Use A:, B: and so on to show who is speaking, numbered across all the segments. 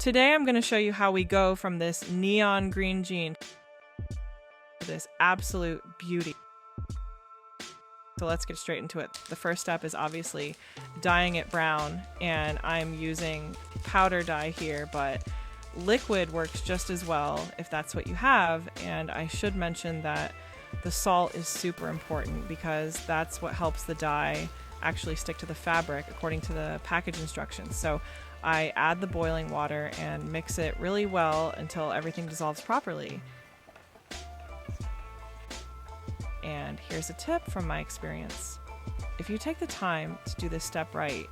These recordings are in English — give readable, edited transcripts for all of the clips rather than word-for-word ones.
A: Today I'm going to show you how we go from this neon green jean to this absolute beauty. So let's get straight into it. The first step is obviously dyeing it brown, and I'm using powder dye here, but liquid works just as well if that's what you have. And I should mention that the salt is super important because that's what helps the dye actually stick to the fabric according to the package instructions. So I add the boiling water and mix it really well until everything dissolves properly. And here's a tip from my experience. If you take the time to do this step right,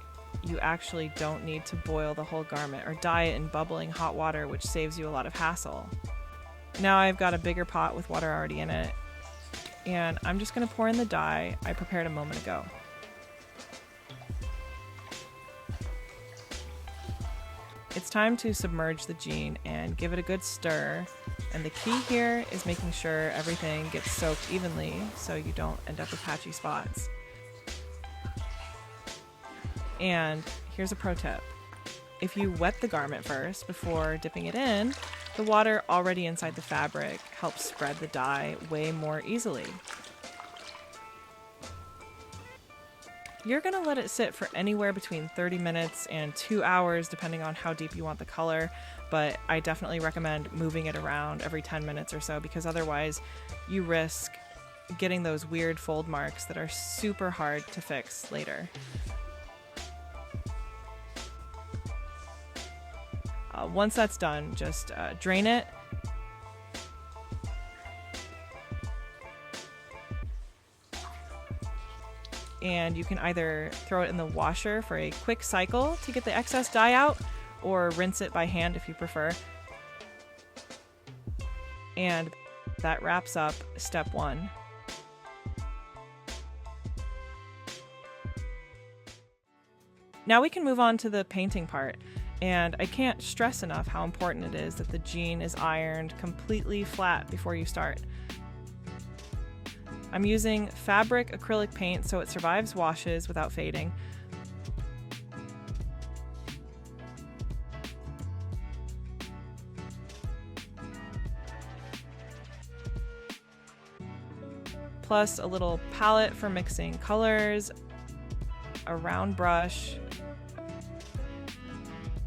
A: you actually don't need to boil the whole garment or dye it in bubbling hot water, which saves you a lot of hassle. Now I've got a bigger pot with water already in it, and I'm just going to pour in the dye I prepared a moment ago. It's time to submerge the jean and give it a good stir. And the key here is making sure everything gets soaked evenly so you don't end up with patchy spots. And here's a pro tip. If you wet the garment first before dipping it in, the water already inside the fabric helps spread the dye way more easily. You're going to let it sit for anywhere between 30 minutes and 2 hours depending on how deep you want the color, but I definitely recommend moving it around every 10 minutes or so because otherwise you risk getting those weird fold marks that are super hard to fix later. Once that's done, just drain it. And you can either throw it in the washer for a quick cycle to get the excess dye out, or rinse it by hand if you prefer. And that wraps up step one. Now we can move on to the painting part. And I can't stress enough how important it is that the jean is ironed completely flat before you start. I'm using fabric acrylic paint so it survives washes without fading. Plus a little palette for mixing colors, a round brush,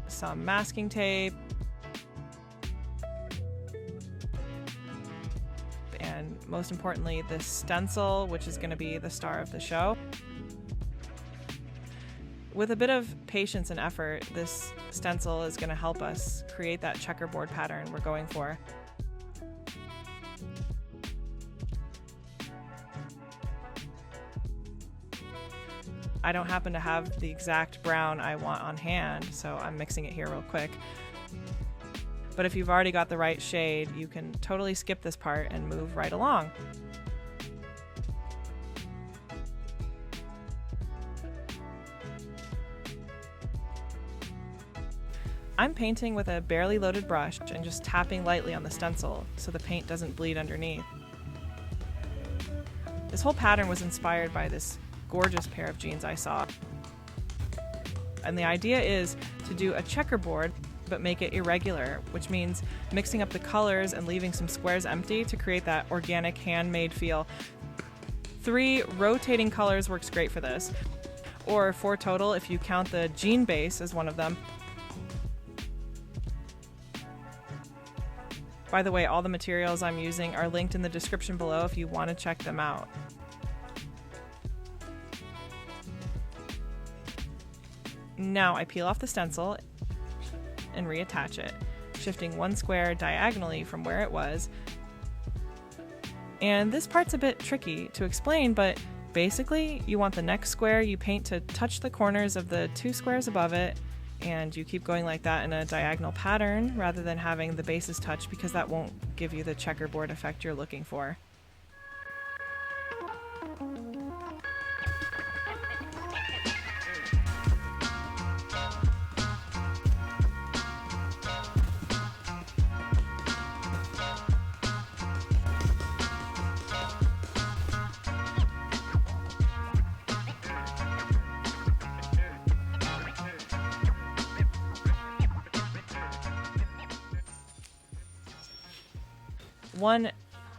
A: some masking tape, and most importantly, this stencil, which is going to be the star of the show. With a bit of patience and effort, this stencil is going to help us create that checkerboard pattern we're going for. I don't happen to have the exact brown I want on hand, so I'm mixing it here real quick. But if you've already got the right shade, you can totally skip this part and move right along. I'm painting with a barely loaded brush and just tapping lightly on the stencil so the paint doesn't bleed underneath. This whole pattern was inspired by this gorgeous pair of jeans I saw. And the idea is to do a checkerboard but make it irregular, which means mixing up the colors and leaving some squares empty to create that organic handmade feel. 3 rotating colors works great for this, or 4 total if you count the jean base as one of them. By the way, all the materials I'm using are linked in the description below if you want to check them out. Now I peel off the stencil and reattach it, shifting 1 square diagonally from where it was. And this part's a bit tricky to explain, but basically you want the next square you paint to touch the corners of the 2 squares above it, and you keep going like that in a diagonal pattern rather than having the bases touch because that won't give you the checkerboard effect you're looking for. One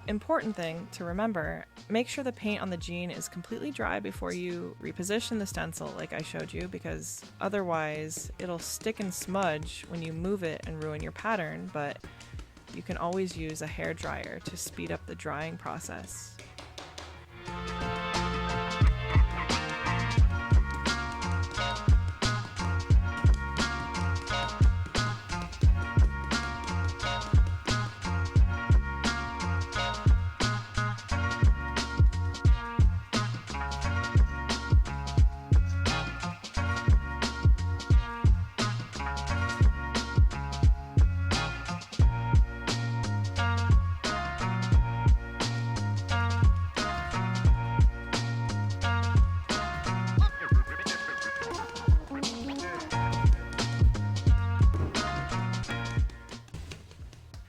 A: important thing to remember, make sure the paint on the jean is completely dry before you reposition the stencil like I showed you, because otherwise it'll stick and smudge when you move it and ruin your pattern, but you can always use a hair dryer to speed up the drying process.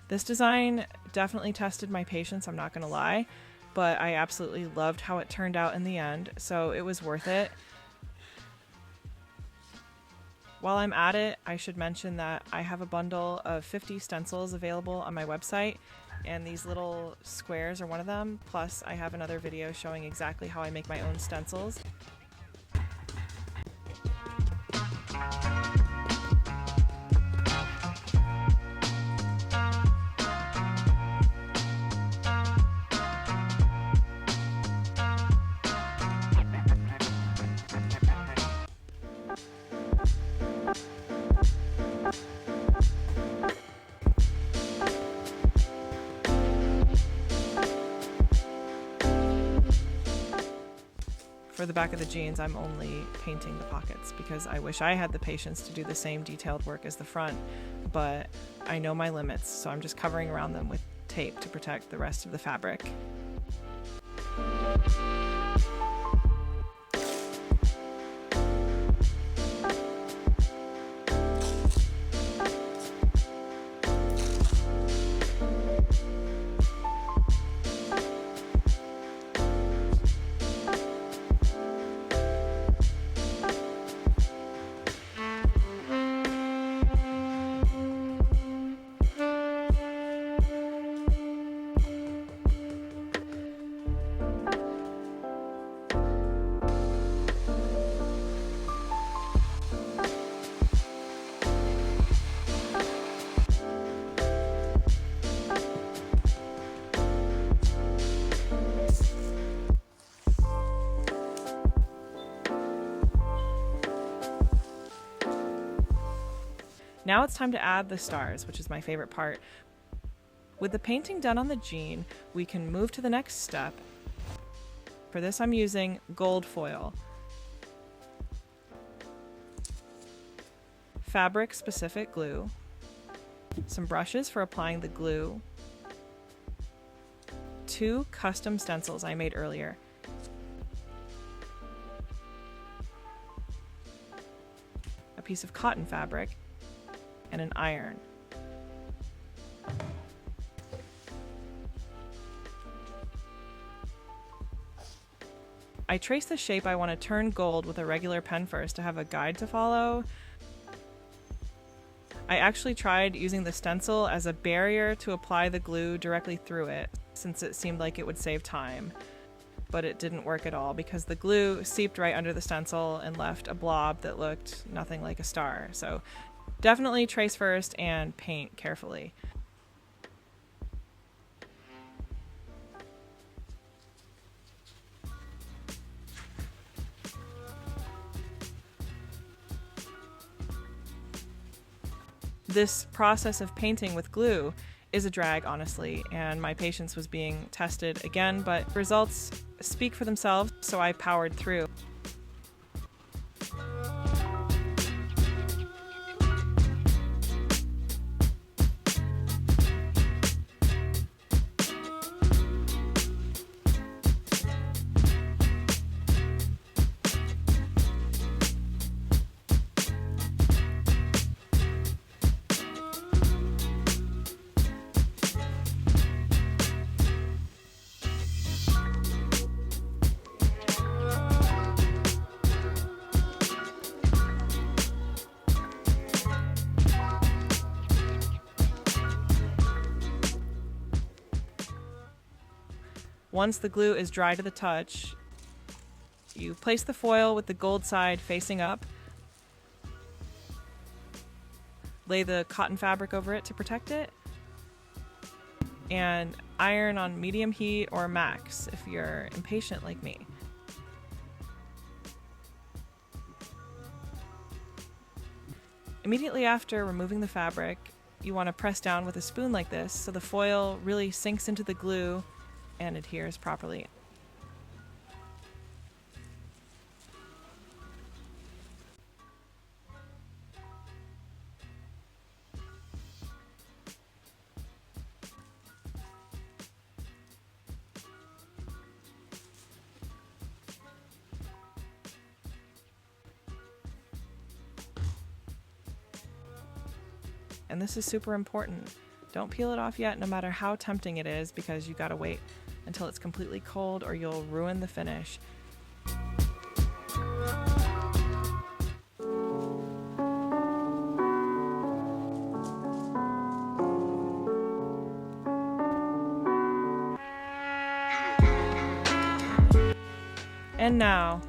A: This design definitely tested my patience, I'm not gonna lie, but I absolutely loved how it turned out in the end, so it was worth it. While I'm at it, I should mention that I have a bundle of 50 stencils available on my website, and these little squares are one of them, plus I have another video showing exactly how I make my own stencils. For the back of the jeans, I'm only painting the pockets because I wish I had the patience to do the same detailed work as the front, but I know my limits, so I'm just covering around them with tape to protect the rest of the fabric. Now it's time to add the stars, which is my favorite part. With the painting done on the jean, we can move to the next step. For this, I'm using gold foil, fabric-specific glue, some brushes for applying the glue, 2 custom stencils I made earlier, a piece of cotton fabric, and an iron. I trace the shape I want to turn gold with a regular pen first to have a guide to follow. I actually tried using the stencil as a barrier to apply the glue directly through it, since it seemed like it would save time. But it didn't work at all because the glue seeped right under the stencil and left a blob that looked nothing like a star. So definitely trace first and paint carefully. This process of painting with glue is a drag, honestly, and my patience was being tested again, but results speak for themselves, so I powered through. Once the glue is dry to the touch, you place the foil with the gold side facing up, lay the cotton fabric over it to protect it, and iron on medium heat or max if you're impatient like me. Immediately after removing the fabric, you want to press down with a spoon like this so the foil really sinks into the glue and adheres properly. And this is super important. Don't peel it off yet, no matter how tempting it is, because you gotta wait until it's completely cold or you'll ruin the finish. And now,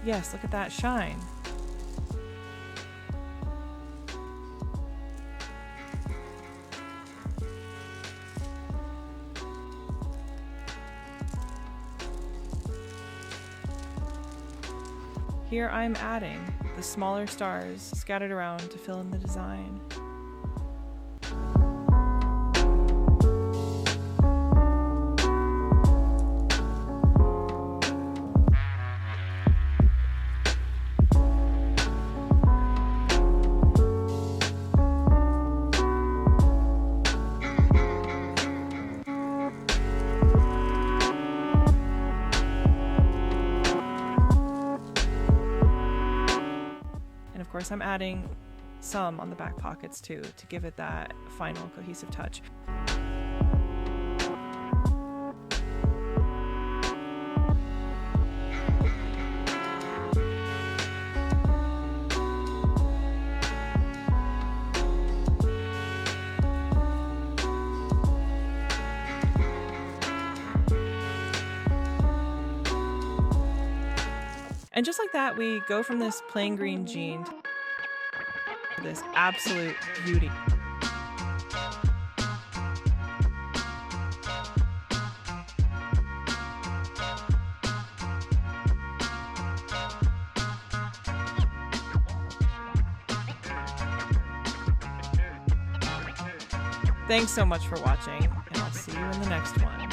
A: yes, look at that shine. Here I'm adding the smaller stars scattered around to fill in the design. Of course, I'm adding some on the back pockets too to give it that final cohesive touch. And just like that, we go from this plain green jean to this absolute beauty. Thanks so much for watching, and I'll see you in the next one.